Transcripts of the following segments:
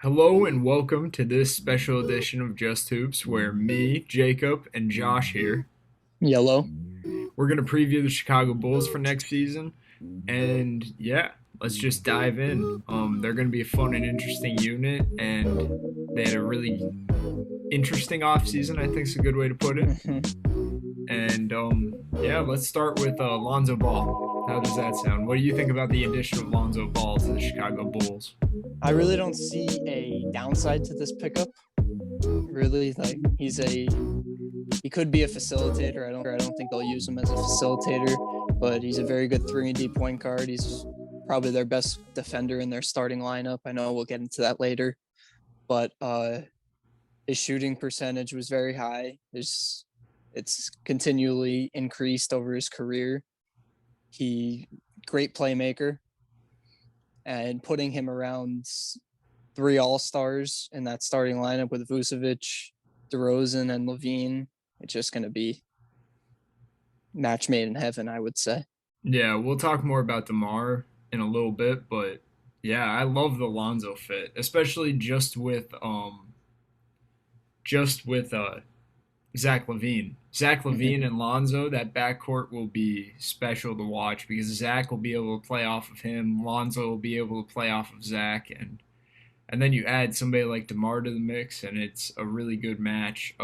Hello and welcome to this special edition of Just Hoops where me, Jacob, and Josh here, Yellow. we're going to preview the Chicago Bulls for next season. And yeah, let's just dive in. They're going to be a fun and interesting unit, and they had a really interesting offseason, I think is a good way to put it. Mhm. And yeah, let's start with Lonzo Ball. How does that sound? What do you think about the addition of Lonzo Ball to the Chicago Bulls? I really don't see a downside to this pickup. Really, like he could be a facilitator. I don't think they'll use him as a facilitator, but he's a very good 3-and-D point guard. He's probably their best defender in their starting lineup. I know we'll get into that later, but his shooting percentage was very high. It's continually increased over his career. He Great playmaker, and putting him around three all-stars in that starting lineup with Vucevic, DeRozan, and Levine, it's just going to be match made in heaven, I would say. Yeah, we'll talk more about DeMar in a little bit, but yeah, I love the Lonzo fit, especially just with Zach Levine. Zach Mm-hmm. Levine and Lonzo, that backcourt will be special to watch because Zach will be able to play off of him, Lonzo will be able to play off of Zach, and then you add somebody like DeMar to the mix, and it's a really good match.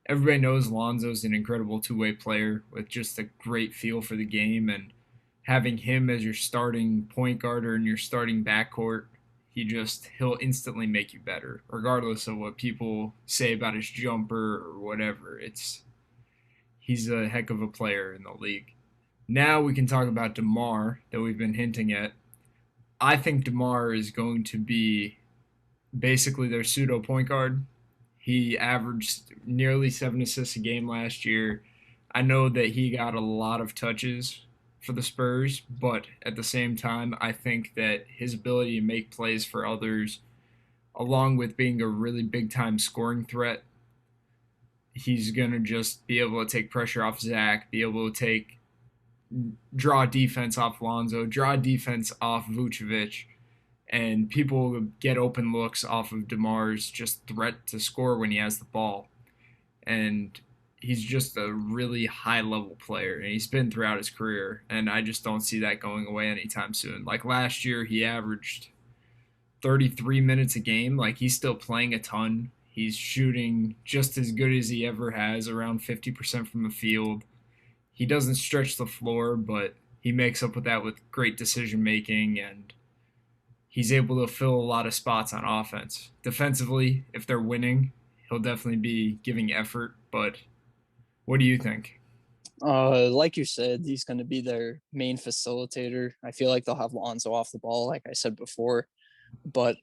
Everybody knows Lonzo's an incredible two-way player with just a great feel for the game, and having him as your starting point guard or in your starting backcourt, he'll instantly make you better, regardless of what people say about his jumper or whatever. He's a heck of a player in the league. Now we can talk about DeMar that we've been hinting at. I think DeMar is going to be basically their pseudo point guard. He averaged nearly 7 assists a game last year. I know that he got a lot of touches for the Spurs, but at the same time, I think that his ability to make plays for others, along with being a really big time scoring threat, he's going to just be able to take pressure off Zach, be able to draw defense off Lonzo, draw defense off Vucevic, and people get open looks off of DeMar's just threat to score when he has the ball. And he's just a really high level player, and he's been throughout his career. And I just don't see that going away anytime soon. Like last year, he averaged 33 minutes a game. Like he's still playing a ton. He's shooting just as good as he ever has, around 50% from the field. He doesn't stretch the floor, but he makes up with that with great decision making, and he's able to fill a lot of spots on offense. Defensively, if they're winning, he'll definitely be giving effort. But what do you think? Like you said, he's going to be their main facilitator. I feel like they'll have Lonzo off the ball, like I said before. But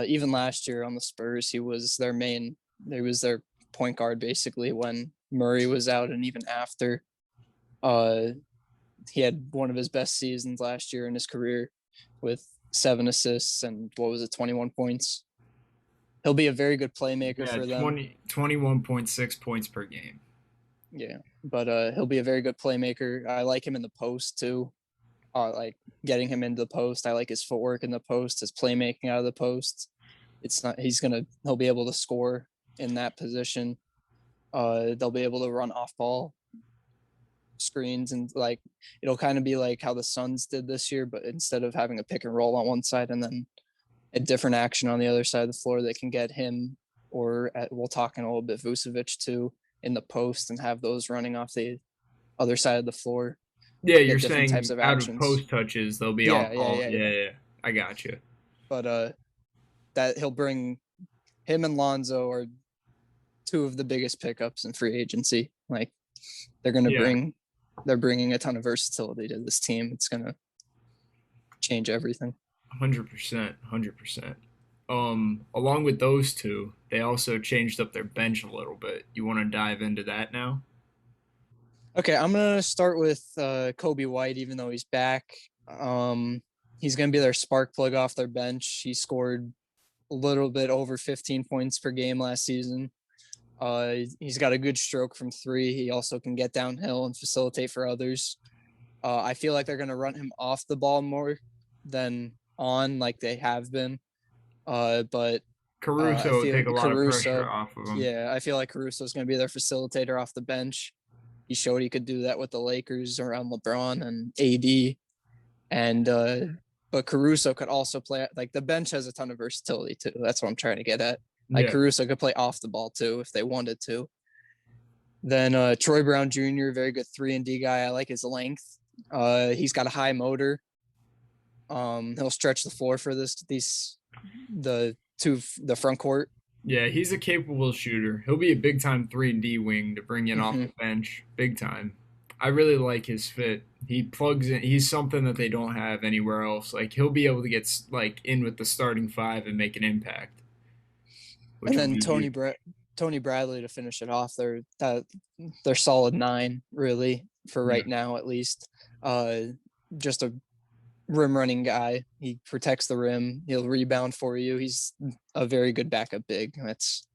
even last year on the Spurs, he was their point guard basically when Murray was out, and even after. Uh, he had one of his best seasons last year in his career with 7 assists and what was it, 21 points. He'll be a very good playmaker Yeah, for them. 21.6 points per game. Yeah, but he'll be a very good playmaker. I like him in the post too. Like getting him into the post. I like his footwork in the post, his playmaking out of the post. It's not he'll be able to score in that position. They'll be able to run off ball screens, and like it'll kind of be like how the Suns did this year, but instead of having a pick and roll on one side and then a different action on the other side of the floor, they can get him we'll talk in a little bit Vucevic too in the post and have those running off the other side of the floor, Yeah, you're get different types saying of out of actions. post touches, they'll be Yeah, off yeah, ball. yeah, Yeah, yeah. yeah, I got you. But that he'll bring him and Lonzo are two of the biggest pickups in free agency. Like they're gonna Yeah, bring they're bringing a ton of versatility to this team. It's gonna change everything. 100%, 100%. Along with those two, they also changed up their bench a little bit. You want to dive into that now? Okay, I'm gonna start with Kobe White, even though he's back. He's gonna be their spark plug off their bench. He scored a little bit over 15 points per game last season. He's got a good stroke from three. He also can get downhill and facilitate for others. I feel like they're gonna run him off the ball more than on, like they have been. But I Caruso will feel take a lot of pressure Caruso, off of him. yeah, I feel like Caruso is going to be their facilitator off the bench. He showed he could do that with the Lakers around LeBron and AD. And but Caruso could also play, like, the bench has a ton of versatility too. That's what I'm trying to get at. Like, Yeah. Caruso could play off the ball too if they wanted to. Then Troy Brown Jr., very good 3-and-D guy. I like his length. He's got a high motor. He'll stretch the floor for the front court. Yeah, he's a capable shooter. He'll be a big time 3-and-D wing to bring in off Mm-hmm. the bench. Big time. I really like his fit. He plugs in. He's something that they don't have anywhere else. Like he'll be able to get like in with the starting five and make an impact, And which will then be huge. Tony Bradley to finish it off. They're solid 9 really for Yeah. right now at least. Just a rim running guy. He protects the rim. He'll rebound for you. He's a very good backup big. That's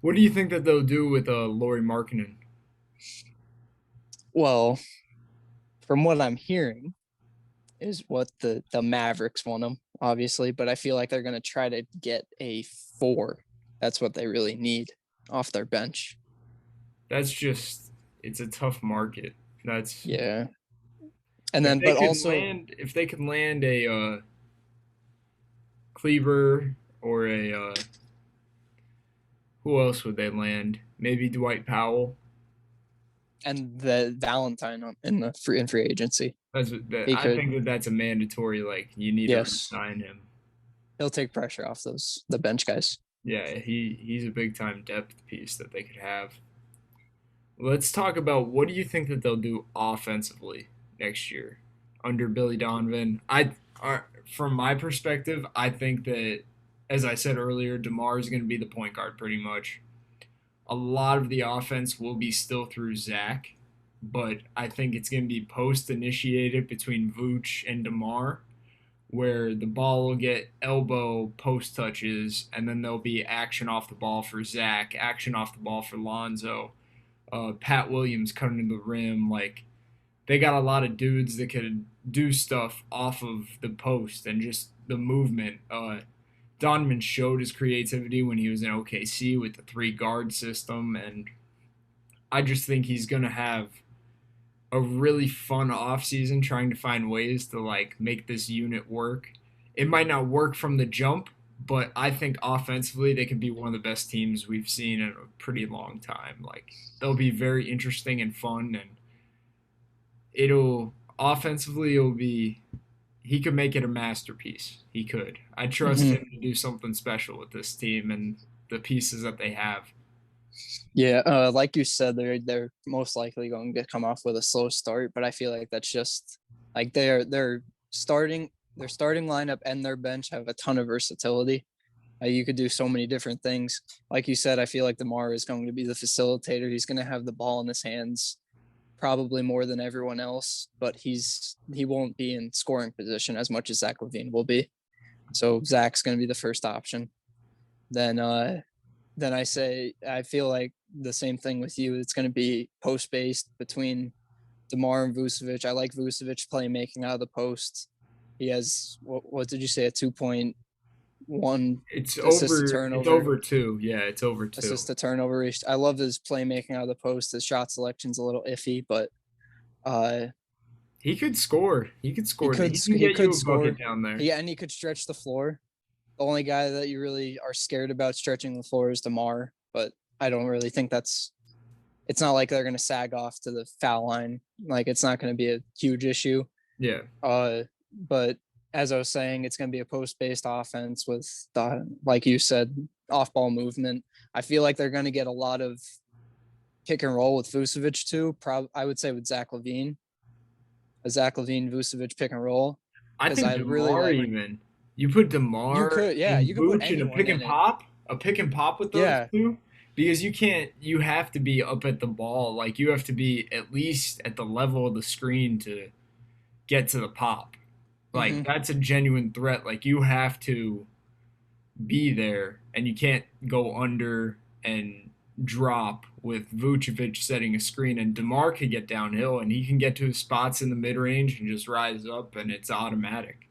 What do you think that they'll do with Laurie Markkinen? well, from what I'm hearing, is what the Mavericks want him, obviously, but I feel like they're gonna try to get a 4. That's what they really need off their bench. That's just it's a tough market. That's Yeah. And then but also if they could land a Kleber or a who else would they land? Maybe Dwight Powell. and the Valentine in free agency. He I could, think that that's a mandatory. Like you need to yes, resign him. he'll take pressure off the bench guys. Yeah, he's a big time depth piece that they could have. Let's talk about what do you think that they'll do offensively next year under Billy Donovan. From my perspective, I think that as I said earlier, DeMar is going to be the point guard pretty much. A lot of the offense will be still through Zach, but I think it's going to be post initiated between Vooch and DeMar, where the ball will get elbow post touches, and then there'll be action off the ball for Zach, action off the ball for Lonzo, Pat Williams cutting to the rim. Like they got a lot of dudes that could do stuff off of the post and just the movement. Donovan showed his creativity when he was in OKC with the 3 guard system, and I just think he's gonna have a really fun offseason trying to find ways to like make this unit work. It might not work from the jump, but I think offensively they could be one of the best teams we've seen in a pretty long time. Like they'll be very interesting and fun, and it'll offensively it'll be he could make it a masterpiece. He could. I trust Mm-hmm. him to do something special with this team and the pieces that they have. Yeah, like you said, they're most likely going to come off with a slow start, but I feel like that's just like their starting lineup and their bench have a ton of versatility. You could do so many different things. Like you said, I feel like DeMar is going to be the facilitator. He's going to have the ball in his hands probably more than everyone else, but he won't be in scoring position as much as Zach LaVine will be. So Zach's going to be the first option. Then I feel like the same thing with you. It's going to be post based between DeMar and Vucevic. I like Vucevic playmaking out of the post. He has what did you say, a 2.1 It's assist to over. It's turnover, over 2. Yeah, it's over 2. assist to turnover. I love his playmaking out of the post. His shot selection's a little iffy, but uh, He could score. He could he score. could He can he get you could a bucket score. down there. Yeah, and he could stretch the floor. The only guy that you really are scared about stretching the floor is DeMar, but I don't really think it's not like they're going to sag off to the foul line. Like it's not going to be a huge issue. Yeah. But as I was saying, it's going to be a post-based offense with like you said, off-ball movement. I feel like they're going to get a lot of pick and roll with Vucevic too. I would say with Zach LaVine, a Zach LaVine Vucevic pick and roll, I because think I really DeMar like. even. You put You DeMar could, yeah, and you could put Vooch in anyone in it. a pick and pop with those Yeah. two, because you can't. You have to be up at the ball. Like you have to be at least at the level of the screen to get to the pop. Like Mm-hmm. that's a genuine threat. Like you have to be there, and you can't go under and drop with Vucevic setting a screen. And DeMar could get downhill, and he can get to his spots in the mid range and just rise up, and it's automatic.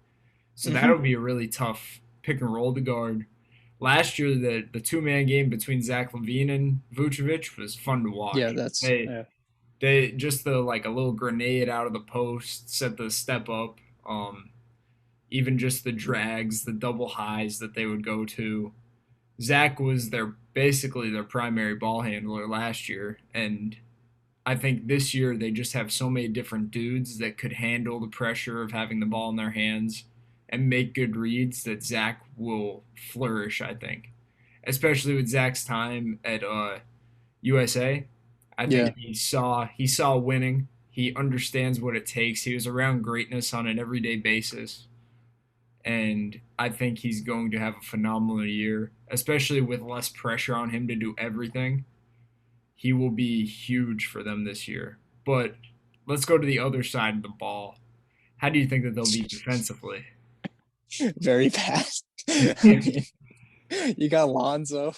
So Mm-hmm. that'll be a really tough pick and roll the guard. Last year, the two man game between Zach LaVine and Vucevic was fun to Yeah, watch. that's They yeah. they just the like a little grenade out of the post, set the step up. Even just the drags, the double highs that they would go to. Zach was their basically their primary ball handler last year, and I think this year they just have so many different dudes that could handle the pressure of having the ball in their hands and make good reads that Zach will flourish. I think, especially with Zach's time at USA. I Yeah. think he saw winning. He understands what it takes. He was around greatness on an everyday basis, and I think he's going to have a phenomenal year, especially with less pressure on him to do everything. He will be huge for them this year. But let's go to the other side of the ball. How do you think that they'll be defensively? Very fast. I mean, you got Lonzo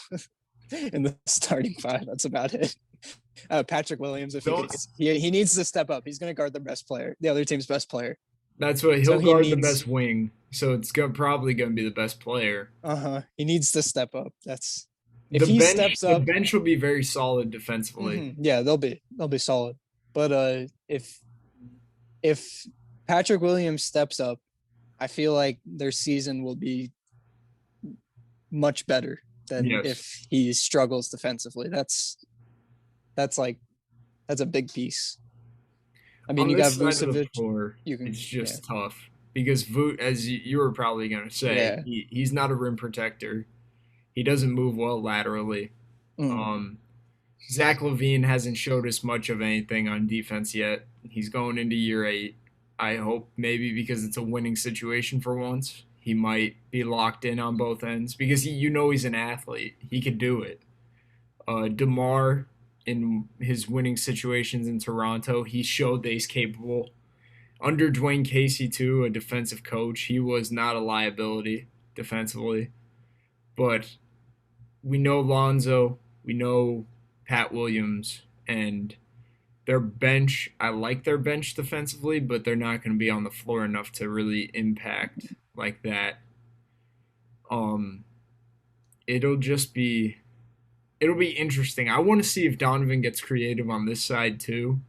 in the starting five. That's about it. Patrick Williams, if he Don't. gets, he needs to step up. He's going to guard the best player, the other team's best player. That's what So he'll he guard the needs, best wing, so it's probably going to be the best player. he needs to step up. That's if The he bench, steps the up, bench will be very solid defensively. yeah, they'll be solid. But if Patrick Williams steps up, I feel like their season will be much better than Yes, if he struggles defensively. That's like that's a big piece. I mean, on you got this side of the Vucevic. floor, You it's can, yeah, just tough because Voot, as you were probably going to say, yeah, he's not a rim protector. He doesn't move well laterally. mm, Um, Zach LaVine hasn't showed us much of anything on defense yet. He's going into year 8. I hope maybe because it's a winning situation for once, he might be locked in on both ends because he's an athlete. He could do it. DeMar, in his winning situations in Toronto, he showed that he's capable. Under Dwayne Casey, too, a defensive coach, he was not a liability defensively. But we know Lonzo, we know Pat Williams, and their bench. I like their bench defensively, but they're not going to be on the floor enough to really impact like that. Um, it'll just be it'll be interesting. I want to see if Donovan gets creative on this side too,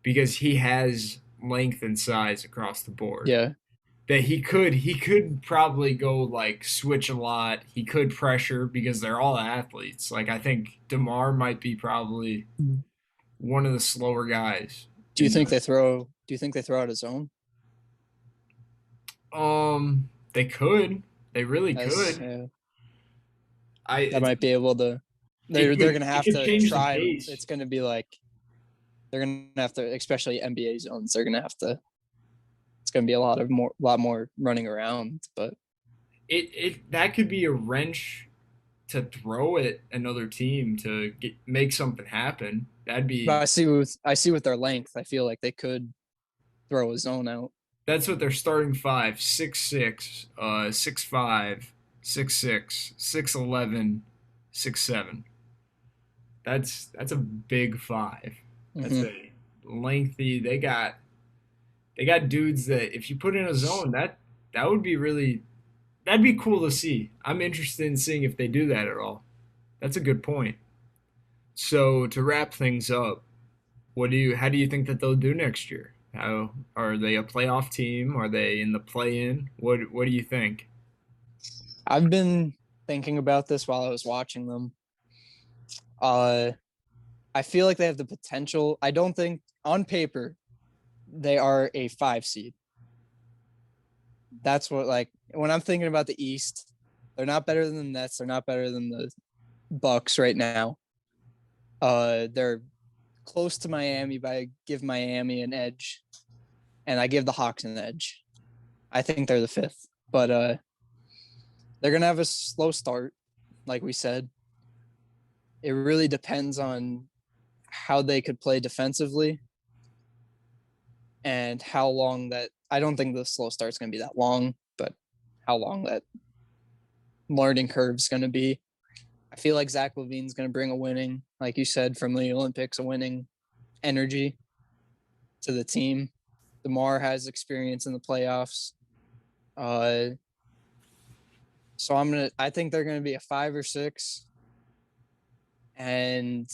because he has length and size across the board. yeah. That he could probably go like switch a lot. He could pressure because they're all athletes. Like I think DeMar might be probably one of the slower guys Do you in think the they throw? Do you think they throw out his own? they could. They really As could. I that it's might be able to. it They're could gonna it have could to change the try. pace. It's gonna be like they're gonna have to, especially NBA zones. They're gonna have to. It's gonna be a lot more running around. But It that could be a wrench to throw at another team to make something happen. That'd be I see with their length, I feel like they could throw a zone out. That's what their starting five: 6'6", 6'5", 6'6", 6'11", 6'7". That's a big five. That's Mm-hmm. a lengthy. They got dudes that if you put in a zone, that would be really that'd be cool to see. I'm interested in seeing if they do that at all. That's a good point. So to wrap things up, how do you think that they'll do next year? How are they a playoff team? Are they in the play-in? What do you think? I've been thinking about this while I was watching them. Uh, I feel like they have the potential. I don't think on paper they are a 5 seed. That's what, like, when I'm thinking about the East, they're not better than the Nets. They're not better than the Bucks right now. They're close to Miami, but I give Miami an edge, and I give the Hawks an edge. I think they're the fifth, but they're gonna have a slow start, like we said. It really depends on how they could play defensively and how long that. I don't think the slow start's gonna be that long, but how long that learning curve's gonna be. I feel like Zach LaVine's gonna bring a winning, like you said, from the Olympics, a winning energy to the team. DeMar has experience in the playoffs. Uh, So I think they're gonna be a 5 or 6, and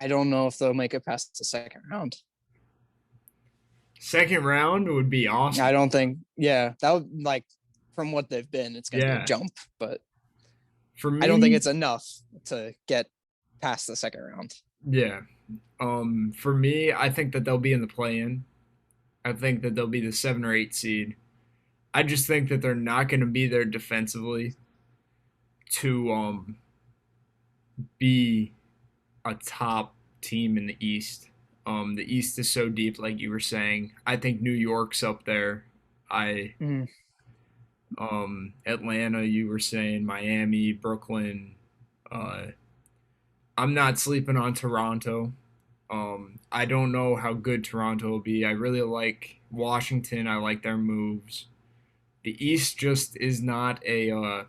I don't know if they'll make it past the second round. Second round would be awesome. I don't think, yeah, that would, like, from what they've been, it's gonna be a jump, but for me, I don't think it's enough to get past the second round. Yeah. For me, I think that they'll be in the play-in. I think that they'll be the 7 or 8 seed. I just think that they're not going to be there defensively to be a top team in the East. The East is so deep, like you were saying. I think New York's up there. Atlanta, you were saying, Miami, Brooklyn. I'm not sleeping on Toronto. I don't know how good Toronto will be. I really like Washington. I like their moves. The East just is not a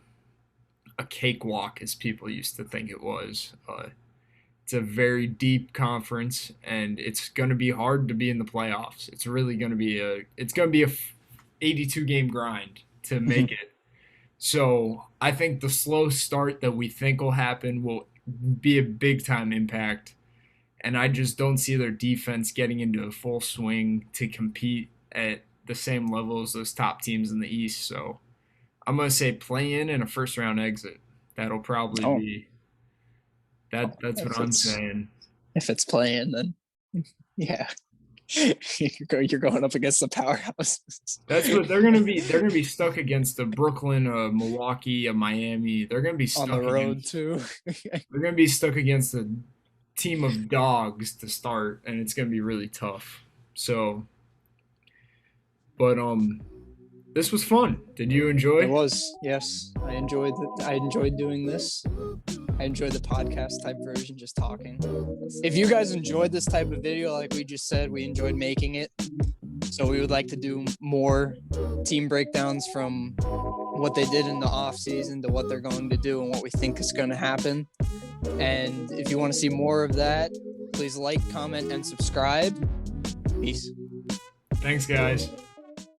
cakewalk as people used to think it was. It's a very deep conference, and it's going to be hard to be in the playoffs. It's really going to be a 82 game grind to make it. So I think the slow start that we think will happen will be a big time impact. And I just don't see their defense getting into a full swing to compete at the same level as those top teams in the East. So I'm going to say play in and a first round exit. That'll probably be that's what I'm saying. If it's playing, then yeah. You're going up against the powerhouses. That's what they're gonna be. They're gonna be stuck against a Brooklyn, a Milwaukee, a Miami. They're gonna be stuck on the road too. They're gonna be stuck against a team of dogs to start, and it's gonna be really tough. So, but this was fun. Did you enjoy? It was, yes. I enjoyed doing this. I enjoyed the podcast type version, just talking. If you guys enjoyed this type of video, like we just said, we enjoyed making it. So we would like to do more team breakdowns from what they did in the off season to what they're going to do and what we think is going to happen. And if you want to see more of that, please like, comment, and subscribe. Peace. Thanks, guys.